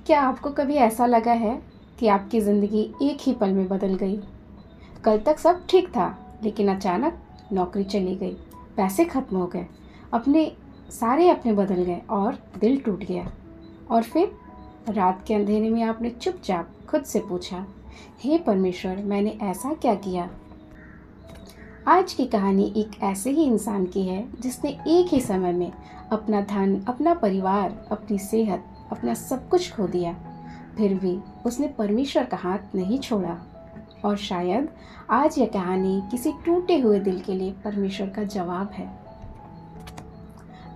क्या आपको कभी ऐसा लगा है कि आपकी ज़िंदगी एक ही पल में बदल गई? कल तक सब ठीक था, लेकिन अचानक नौकरी चली गई, पैसे खत्म हो गए, अपने बदल गए और दिल टूट गया। और फिर रात के अंधेरे में आपने चुपचाप खुद से पूछा, हे परमेश्वर, मैंने ऐसा क्या किया? आज की कहानी एक ऐसे ही इंसान की है जिसने एक ही समय में अपना धन, अपना परिवार, अपनी सेहत, अपना सब कुछ खो दिया। फिर भी उसने परमेश्वर का हाथ नहीं छोड़ा। और शायद आज यह कहानी किसी टूटे हुए दिल के लिए परमेश्वर का जवाब है।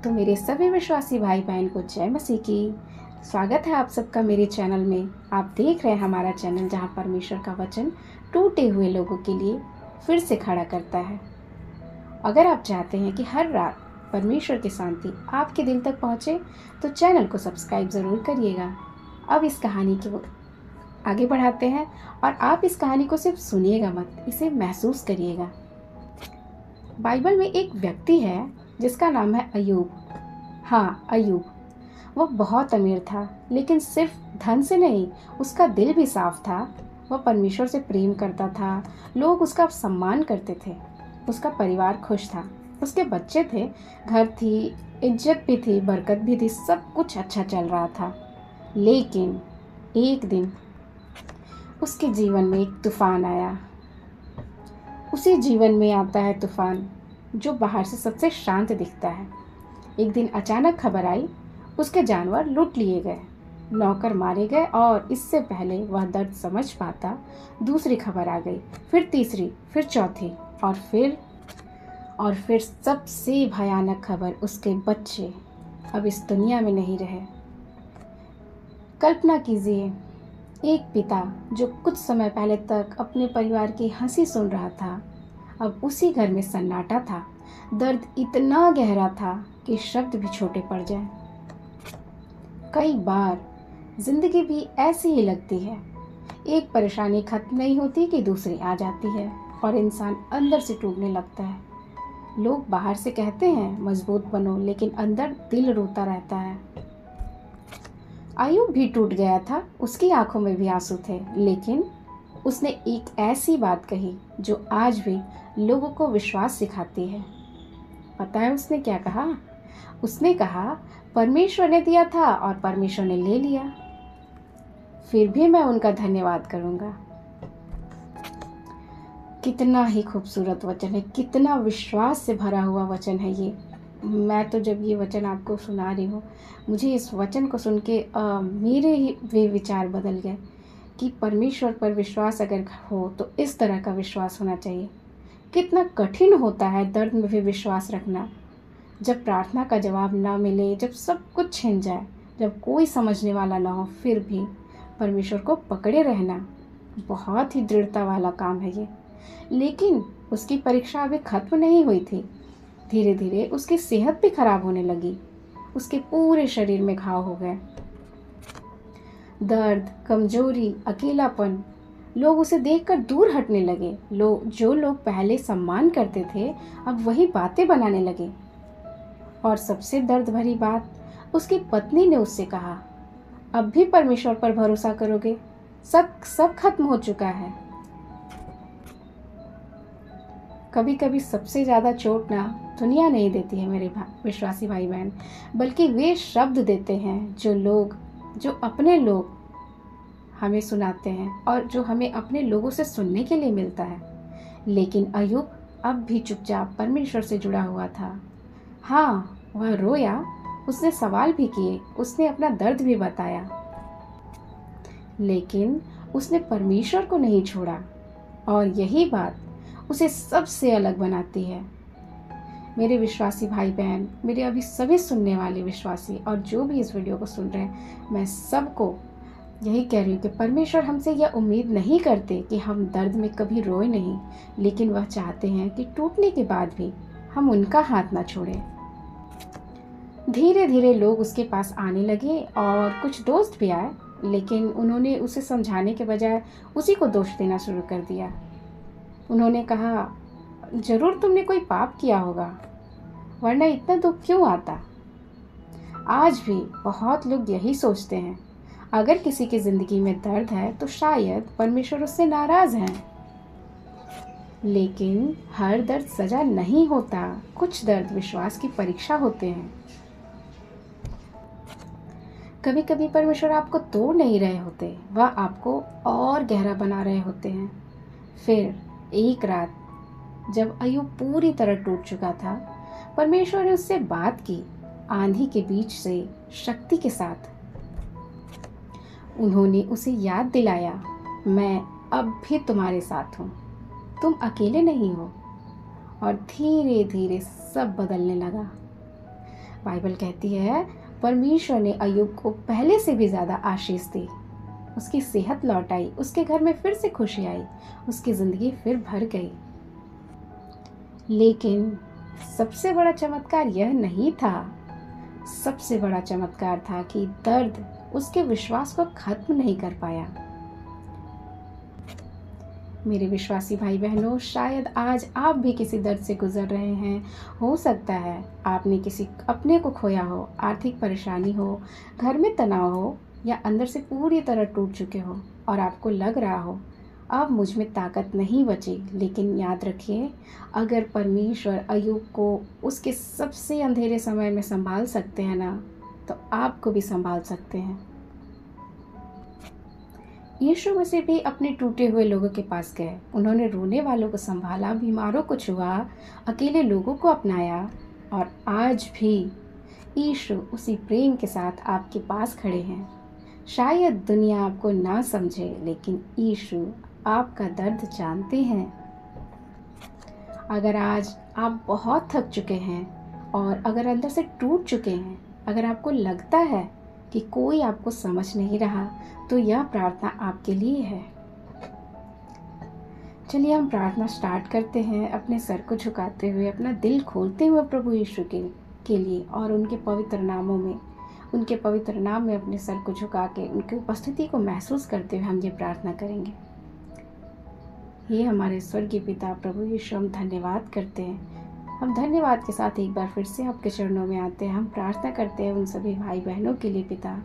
तो मेरे सभी विश्वासी भाई बहन को जय मसीह की। स्वागत है आप सबका मेरे चैनल में। आप देख रहे हैं हमारा चैनल जहां परमेश्वर का वचन टूटे हुए लोगों के लिए फिर से खड़ा करता है। अगर आप चाहते हैं कि हर रात परमेश्वर की शांति आपके दिल तक पहुंचे, तो चैनल को सब्सक्राइब ज़रूर करिएगा। अब इस कहानी को आगे बढ़ाते हैं और आप इस कहानी को सिर्फ सुनिएगा मत, इसे महसूस करिएगा। बाइबल में एक व्यक्ति है जिसका नाम है अय्यूब। हाँ, अय्यूब। वह बहुत अमीर था, लेकिन सिर्फ धन से नहीं, उसका दिल भी साफ था। वह परमेश्वर से प्रेम करता था, लोग उसका सम्मान करते थे, उसका परिवार खुश था, उसके बच्चे थे, घर थी, इज्जत भी थी, बरकत भी थी, सब कुछ अच्छा चल रहा था। लेकिन एक दिन उसके जीवन में एक तूफान आया। उसी जीवन में आता है तूफान जो बाहर से सबसे शांत दिखता है। एक दिन अचानक खबर आई, उसके जानवर लूट लिए गए, नौकर मारे गए, और इससे पहले वह दर्द समझ पाता दूसरी खबर आ गई, फिर तीसरी, फिर चौथी, और फिर सबसे भयानक खबर, उसके बच्चे अब इस दुनिया में नहीं रहे। कल्पना कीजिए, एक पिता जो कुछ समय पहले तक अपने परिवार की हंसी सुन रहा था, अब उसी घर में सन्नाटा था। दर्द इतना गहरा था कि शब्द भी छोटे पड़ जाएं। कई बार जिंदगी भी ऐसी ही लगती है। एक परेशानी खत्म नहीं होती कि दूसरी आ जाती है और इंसान अंदर से टूटने लगता है। लोग बाहर से कहते हैं मजबूत बनो, लेकिन अंदर दिल रोता रहता है। अय्यूब भी टूट गया था, उसकी आंखों में भी आंसू थे, लेकिन उसने एक ऐसी बात कही जो आज भी लोगों को विश्वास सिखाती है। पता है उसने क्या कहा? उसने कहा, परमेश्वर ने दिया था और परमेश्वर ने ले लिया, फिर भी मैं उनका धन्यवाद करूंगा। कितना ही खूबसूरत वचन है, कितना विश्वास से भरा हुआ वचन है ये। मैं तो जब ये वचन आपको सुना रही हूँ, मुझे इस वचन को सुन के मेरे ही वे विचार बदल गए कि परमेश्वर पर विश्वास अगर हो तो इस तरह का विश्वास होना चाहिए। कितना कठिन होता है दर्द में भी विश्वास रखना। जब प्रार्थना का जवाब ना मिले, जब सब कुछ छिन जाए, जब कोई समझने वाला ना हो, फिर भी परमेश्वर को पकड़े रहना बहुत ही दृढ़ता वाला काम है ये। लेकिन उसकी परीक्षा अभी खत्म नहीं हुई थी। धीरे धीरे उसकी सेहत भी खराब होने लगी, उसके पूरे शरीर में घाव हो गए। दर्द, कमजोरी, अकेलापन, लोग उसे देखकर दूर हटने लगे। जो लोग पहले सम्मान करते थे, अब वही बातें बनाने लगे। और सबसे दर्द भरी बात, उसकी पत्नी ने उससे कहा, अब भी परमेश्वर पर भरोसा करोगे? सब खत्म हो चुका है। कभी कभी सबसे ज़्यादा चोट ना दुनिया नहीं देती है मेरे विश्वासी भाई बहन, बल्कि वे शब्द देते हैं जो अपने लोग हमें सुनाते हैं और जो हमें अपने लोगों से सुनने के लिए मिलता है। लेकिन अय्यूब अब भी चुपचाप परमेश्वर से जुड़ा हुआ था। हाँ, वह रोया, उसने सवाल भी किए, उसने अपना दर्द भी बताया, लेकिन उसने परमेश्वर को नहीं छोड़ा। और यही बात उसे सबसे अलग बनाती है। मेरे विश्वासी भाई बहन, मेरे अभी सभी सुनने वाले विश्वासी और जो भी इस वीडियो को सुन रहे हैं, मैं सबको यही कह रही हूँ कि परमेश्वर हमसे यह उम्मीद नहीं करते कि हम दर्द में कभी रोए नहीं, लेकिन वह चाहते हैं कि टूटने के बाद भी हम उनका हाथ ना छोड़ें। धीरे धीरे लोग उसके पास आने लगे और कुछ दोस्त भी आए, लेकिन उन्होंने उसे समझाने के बजाय उसी को दोष देना शुरू कर दिया। उन्होंने कहा, जरूर तुमने कोई पाप किया होगा, वरना इतना दुख क्यों आता। आज भी बहुत लोग यही सोचते हैं। अगर किसी की ज़िंदगी में दर्द है तो शायद परमेश्वर उससे नाराज़ हैं। लेकिन हर दर्द सज़ा नहीं होता। कुछ दर्द विश्वास की परीक्षा होते हैं। कभी कभी परमेश्वर आपको तोड़ नहीं रहे होते, वह आपको और गहरा बना रहे होते हैं। फिर एक रात जब अय्यूब पूरी तरह टूट चुका था, परमेश्वर ने उससे बात की, आंधी के बीच से शक्ति के साथ। उन्होंने उसे याद दिलाया, मैं अब भी तुम्हारे साथ हूँ, तुम अकेले नहीं हो। और धीरे धीरे सब बदलने लगा। बाइबल कहती है परमेश्वर ने अय्यूब को पहले से भी ज़्यादा आशीष दी। उसकी सेहत लौट आई, उसके घर में फिर से खुशी आई, उसकी ज़िंदगी फिर भर गई। लेकिन सबसे बड़ा चमत्कार यह नहीं था। सबसे बड़ा चमत्कार था कि दर्द उसके विश्वास को खत्म नहीं कर पाया। मेरे विश्वासी भाई बहनों, शायद आज आप भी किसी दर्द से गुजर रहे हैं। हो सकता है आपने किसी अपने को खोया हो, आर्थिक परेशानी हो, घर में तनाव हो, या अंदर से पूरी तरह टूट चुके हो और आपको लग रहा हो अब मुझ में ताकत नहीं बची। लेकिन याद रखिए, अगर परमेश्वर अय्यूब को उसके सबसे अंधेरे समय में संभाल सकते हैं ना, तो आपको भी संभाल सकते हैं। यीशु मसीह भी अपने टूटे हुए लोगों के पास गए। उन्होंने रोने वालों को संभाला, बीमारों को छुआ, अकेले लोगों को अपनाया। और आज भी यीशु उसी प्रेम के साथ आपके पास खड़े हैं। शायद दुनिया आपको ना समझे, लेकिन यीशु आपका दर्द जानते हैं। अगर आज आप बहुत थक चुके हैं और अगर अंदर से टूट चुके हैं, अगर आपको लगता है कि कोई आपको समझ नहीं रहा, तो यह प्रार्थना आपके लिए है। चलिए हम प्रार्थना स्टार्ट करते हैं, अपने सर को झुकाते हुए, अपना दिल खोलते हुए प्रभु यीशु के लिए, और उनके पवित्र नामों में, उनके पवित्र नाम में अपने सर को झुका के उनकी उपस्थिति को महसूस करते हुए हम ये प्रार्थना करेंगे। हे हमारे स्वर्गीय पिता प्रभु यीशु, हम धन्यवाद करते हैं। हम धन्यवाद के साथ एक बार फिर से आपके चरणों में आते हैं। हम प्रार्थना करते हैं उन सभी भाई बहनों के लिए। पिता,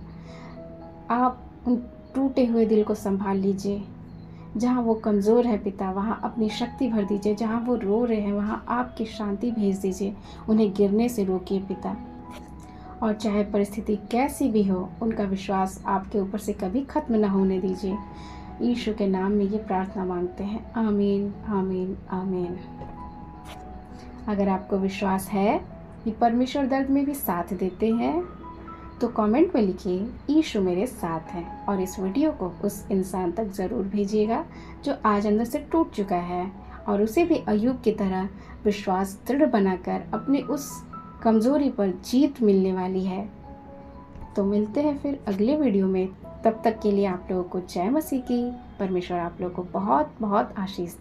आप उन टूटे हुए दिल को संभाल लीजिए। जहाँ वो कमज़ोर है पिता, वहाँ अपनी शक्ति भर दीजिए। जहाँ वो रो रहे हैं, वहाँ आपकी शांति भेज दीजिए। उन्हें गिरने से रोकिए पिता। और चाहे परिस्थिति कैसी भी हो, उनका विश्वास आपके ऊपर से कभी खत्म न होने दीजिए। यीशु के नाम में ये प्रार्थना मांगते हैं। आमीन, आमीन, आमीन। अगर आपको विश्वास है कि परमेश्वर दर्द में भी साथ देते हैं, तो कमेंट में लिखिए, यीशु मेरे साथ हैं। और इस वीडियो को उस इंसान तक ज़रूर भेजिएगा जो आज अंदर से टूट चुका है, और उसे भी अय्यूब की तरह विश्वास दृढ़ बनाकर अपने उस कमज़ोरी पर जीत मिलने वाली है। तो मिलते हैं फिर अगले वीडियो में। तब तक के लिए आप लोगों को जय मसीह की। परमेश्वर आप लोगों को बहुत बहुत आशीष